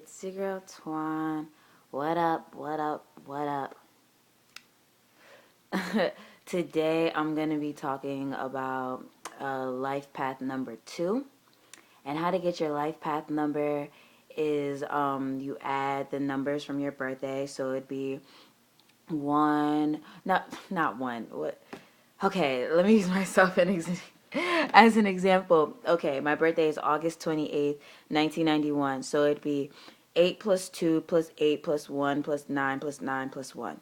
It's your girl Twan. What up? What up? What up? Today I'm going to be talking about life path number 2. And how to get your life path number is you add the numbers from your birthday. So it'd be one, not one. What? Okay, let me use myself as an example. Okay, my birthday is August 28th, 1991. So it'd be 8 plus 2 plus 8 plus 1 plus 9 plus 9 plus 1.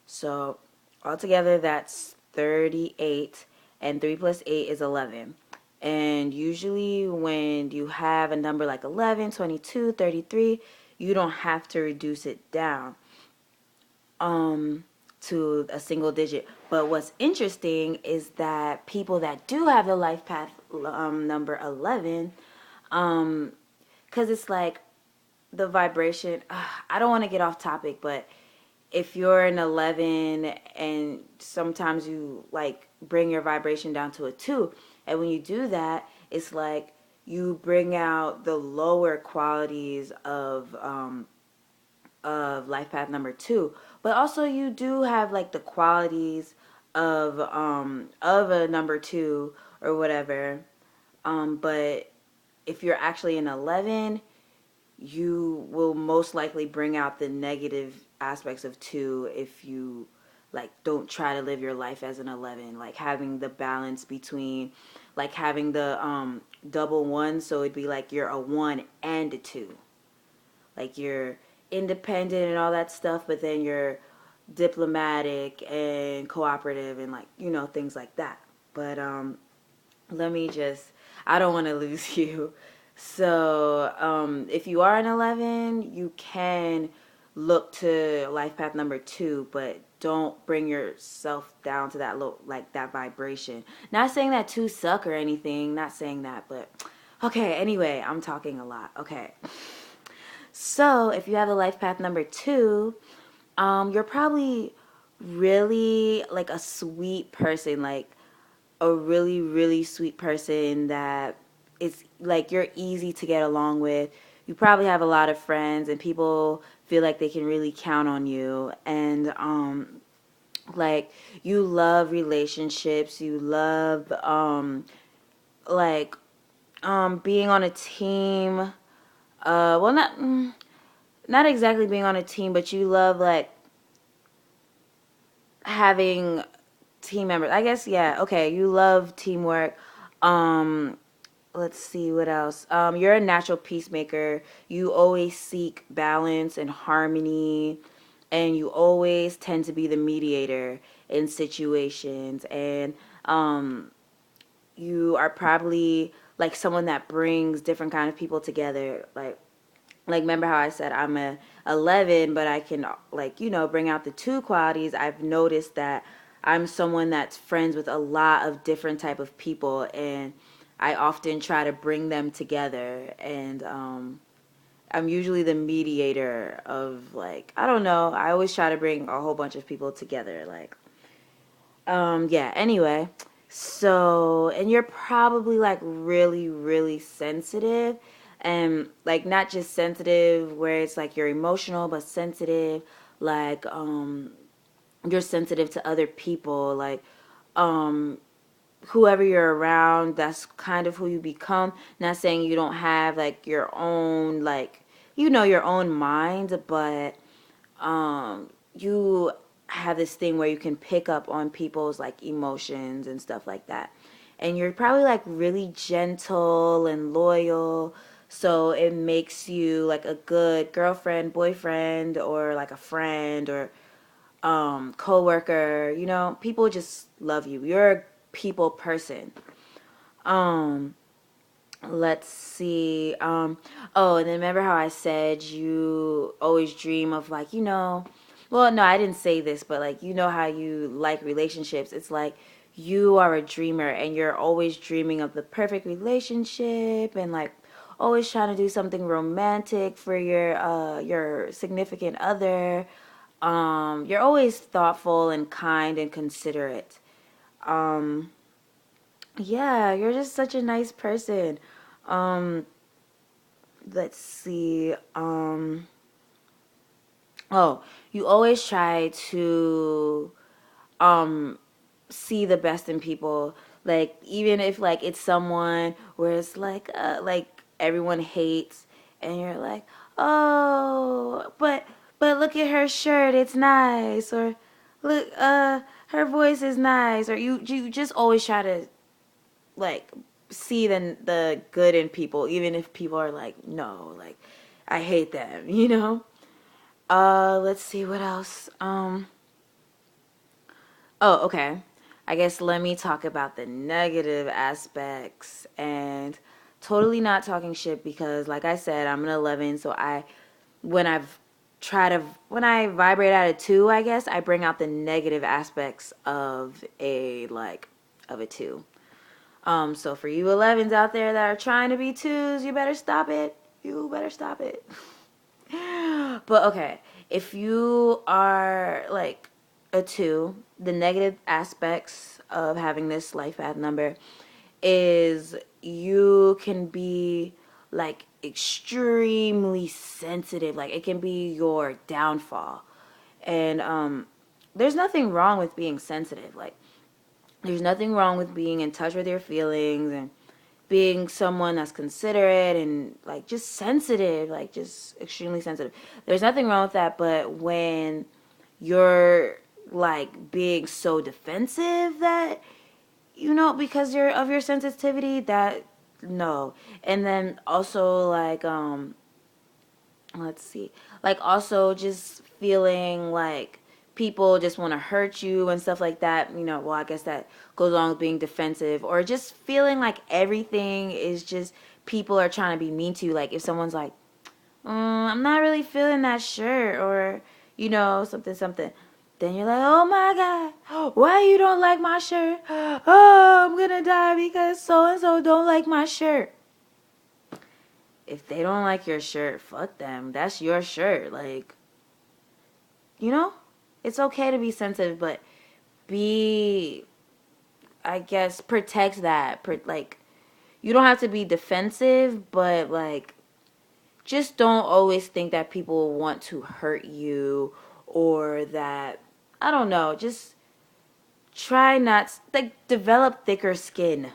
So altogether that's 38, and 3 plus 8 is 11. And usually when you have a number like 11, 22, 33, you don't have to reduce it down to a single digit. But what's interesting is that people that do have the life path number 11, because it's like the vibration. I don't want to get off topic, but if you're an 11 and sometimes you like bring your vibration down to a 2, and when you do that, it's like you bring out the lower qualities of life path number 2, but also you do have like the qualities of a number 2 or whatever. But if you're actually an 11, you will most likely bring out the negative aspects of 2 if you like don't try to live your life as an 11, like having the balance between like having the double 1, so it'd be like you're a 1 and a 2, like you're independent and all that stuff, but then you're diplomatic and cooperative and like things like that. But let me just, I don't want to lose you. So if you are an 11, you can look to life path number 2, but don't bring yourself down to that low, like that vibration. Not saying that 2 suck or anything, not saying that, but okay, anyway, I'm talking a lot. Okay. So if you have a life path number 2, you're probably really like a sweet person, like a really, really sweet person that is like you're easy to get along with. You probably have a lot of friends and people feel like they can really count on you. And like you love relationships, you love like being on a team. Well, not exactly being on a team, but you love like having team members. I guess, yeah, okay, you love teamwork. Um let's see what else. You're a natural peacemaker. You always seek balance and harmony, and you always tend to be the mediator in situations. And you are probably like someone that brings different kind of people together. Like remember how I said I'm a 11, but I can like bring out the 2 qualities. I've noticed that I'm someone that's friends with a lot of different type of people, and I often try to bring them together. And I'm usually the mediator of, like, I don't know, I always try to bring a whole bunch of people together, like yeah, anyway. So, and you're probably like really, really sensitive, and like not just sensitive where it's like you're emotional, but sensitive like you're sensitive to other people, like um whoever you're around, that's kind of who you become. Not saying you don't have like your own, like your own mind, but you have this thing where you can pick up on people's like emotions and stuff like that. And you're probably like really gentle and loyal. So it makes you like a good girlfriend, boyfriend, or like a friend or coworker. People just love you. You're a people person. Um let's see. Oh, and then remember how I said you always dream of like, well, no, I didn't say this, but like, how you like relationships. It's like you are a dreamer and you're always dreaming of the perfect relationship and like always trying to do something romantic for your significant other. You're always thoughtful and kind and considerate. Um, yeah, you're just such a nice person. Um, let's see. Oh, you always try to um see the best in people. Like even if like it's someone where it's like everyone hates and you're like, "Oh, but look at her shirt, it's nice." Or look her voice is nice, or you just always try to like see the good in people even if people are like, "No, like I hate them," you know? Let's see what else. Oh, okay. I guess let me talk about the negative aspects and totally not talking shit because like I said, I'm an 11, so when I've when I vibrate at a 2, I guess, I bring out the negative aspects of a 2. So for you 11s out there that are trying to be 2s, you better stop it. You better stop it. But okay, if you are like a 2, the negative aspects of having this life path number is you can be like extremely sensitive. Like it can be your downfall. And there's nothing wrong with being sensitive. Like there's nothing wrong with being in touch with your feelings and being someone that's considerate and like just sensitive, like just extremely sensitive. There's nothing wrong with that, but when you're like being so defensive that because you're of your sensitivity, that no. And then also like let's see, like also just feeling like people just want to hurt you and stuff like that, well, I guess that goes along with being defensive, or just feeling like everything is just people are trying to be mean to you. Like if someone's like, I'm not really feeling that shirt, or something something, then you're like, oh my god, why you don't like my shirt? Oh, I'm gonna die because so and so don't like my shirt. If they don't like your shirt, fuck them. That's your shirt. Like, you know, it's okay to be sensitive, but be, I guess, protect that. Like, you don't have to be defensive, but like, just don't always think that people want to hurt you, or that, I don't know, just try not, like, develop thicker skin.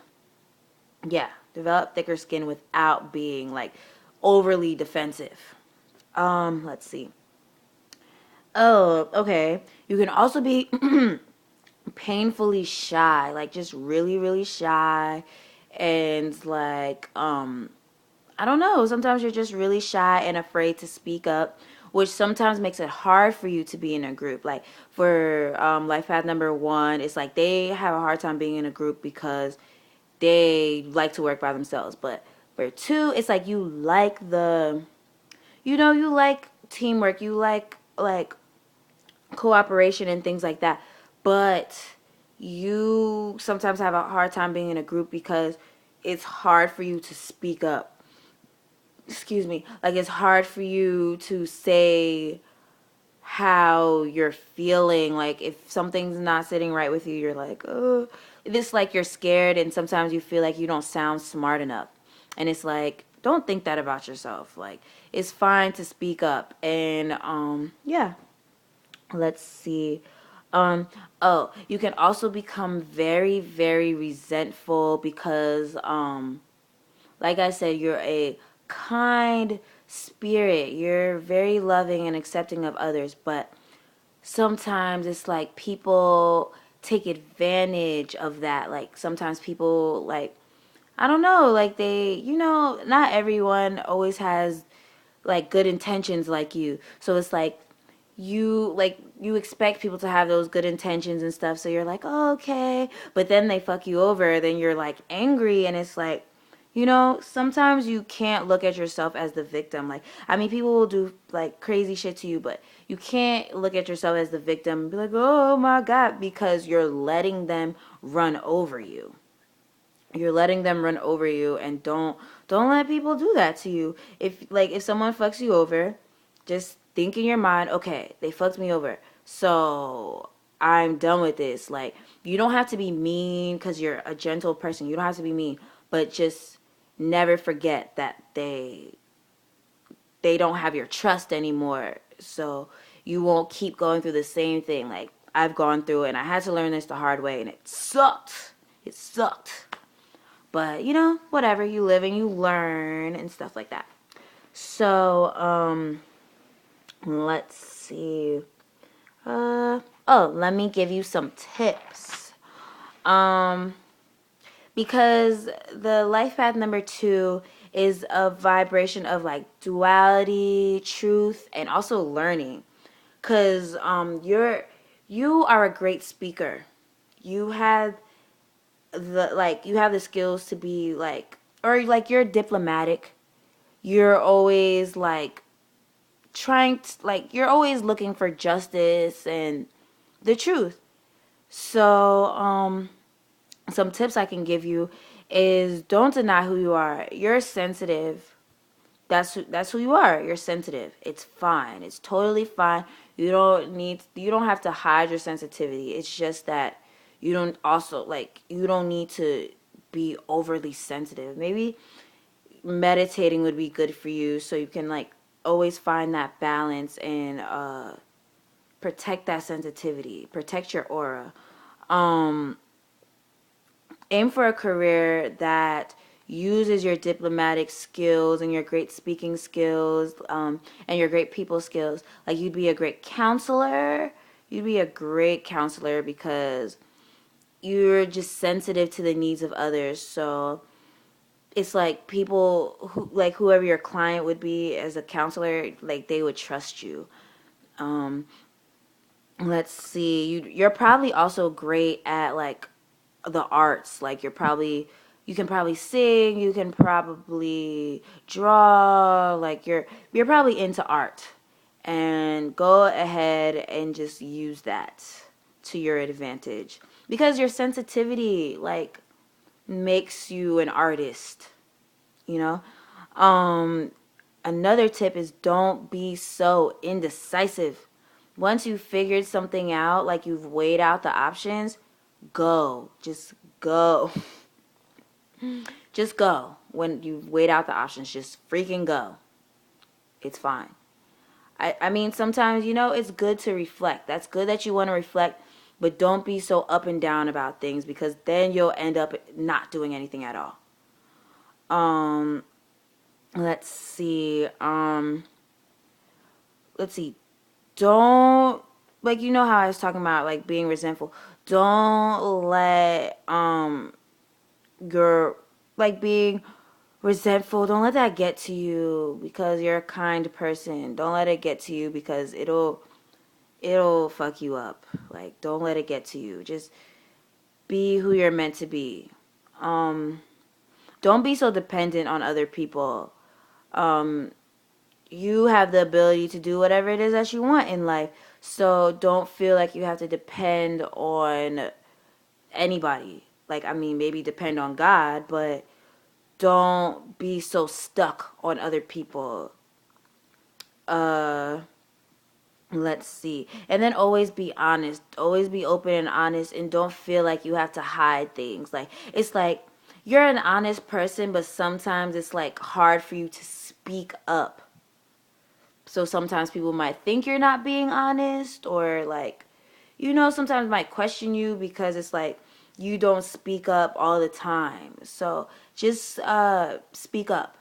Yeah, develop thicker skin without being like overly defensive. Let's see. Oh, okay. You can also be painfully shy, like just really, really shy. And like, I don't know, sometimes you're just really shy and afraid to speak up, which sometimes makes it hard for you to be in a group. Like for Life Path number 1, it's like they have a hard time being in a group because they like to work by themselves. But for 2, it's like you like teamwork, you like cooperation and things like that. But you sometimes have a hard time being in a group because it's hard for you to speak up. Excuse me. Like it's hard for you to say how you're feeling. Like if something's not sitting right with you, you're like, oh, it's like you're scared, and sometimes you feel like you don't sound smart enough. And it's like, don't think that about yourself. Like it's fine to speak up. And yeah. Let's see. Um, oh, you can also become very, very resentful because, like I said, you're a kind spirit. You're very loving and accepting of others, but sometimes it's like people take advantage of that. Like sometimes people like, I don't know, like not everyone always has like good intentions like you. So it's like you expect people to have those good intentions and stuff, so you're like, oh, okay, but then they fuck you over, then you're like angry, and it's like, sometimes you can't look at yourself as the victim. Like, I mean, people will do like crazy shit to you, but you can't look at yourself as the victim and be like, oh my god, because you're letting them run over you. You're letting them run over you, and don't let people do that to you. If someone fucks you over, just think in your mind, okay, they fucked me over, so I'm done with this. Like, you don't have to be mean because you're a gentle person. You don't have to be mean, but just never forget that they don't have your trust anymore. So you won't keep going through the same thing. Like I've gone through it, and I had to learn this the hard way, and it sucked. It sucked. But you know, whatever, you live and you learn and stuff like that. So, let's see. Oh, let me give you some tips. Because the life path number 2 is a vibration of like duality, truth, and also learning. Cause you are a great speaker. You have the skills to be like, or like you're diplomatic. You're always like you're always looking for justice and the truth. So some tips I can give you is don't deny who you are. You're sensitive. That's who you are. You're sensitive. It's fine. It's totally fine. You don't have to hide your sensitivity. It's just that you don't need to be overly sensitive. Maybe meditating would be good for you so you can like always find that balance and protect that sensitivity, protect your aura. Aim for a career that uses your diplomatic skills and your great speaking skills, and your great people skills. Like you'd be a great counselor. You'd be a great counselor because you're just sensitive to the needs of others. So it's like people who, like whoever your client would be as a counselor, like they would trust you. Um, let's see. You're probably also great at like the arts. Like you can probably sing, you can probably draw. Like you're probably into art, and go ahead and just use that to your advantage because your sensitivity like makes you an artist, you know. um Another tip is don't be so indecisive. Once you've figured something out, like you've weighed out the options, go. Just go. Just go. When you've weighed out the options, just freaking go. It's fine. I mean, sometimes, you know, it's good to reflect. That's good that you want to reflect, but don't be so up and down about things because then you'll end up not doing anything at all. Um, let's see. Let's see. Don't, like, you know how I was talking about like being resentful. Don't let your like being resentful, don't let that get to you because you're a kind person. Don't let it get to you because it'll fuck you up. Like don't let it get to you. Just be who you're meant to be. Um don't be so dependent on other people. Um you have the ability to do whatever it is that you want in life. So don't feel like you have to depend on anybody. Like I mean maybe depend on God, but don't be so stuck on other people. Uh, let's see. And then always be honest. Always be open and honest and don't feel like you have to hide things. Like it's like you're an honest person, but sometimes it's like hard for you to speak up. So sometimes people might think you're not being honest or like you know, sometimes might question you because it's like you don't speak up all the time. So just speak up.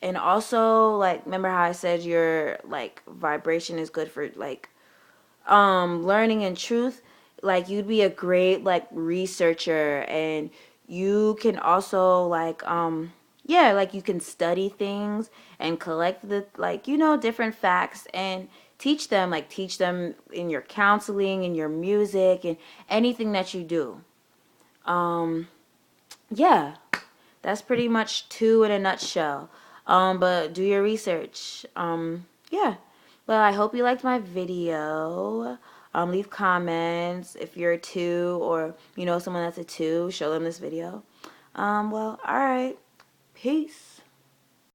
And also like remember how I said your like vibration is good for like learning and truth. Like you'd be a great like researcher and you can also like yeah, like you can study things and collect the like you know different facts and teach them in your counseling, in your music, and anything that you do. Um, yeah, that's pretty much 2 in a nutshell. But do your research. Yeah. Well, I hope you liked my video. Leave comments if you're a 2 or you know someone that's a 2. Show them this video. Well, all right. Peace.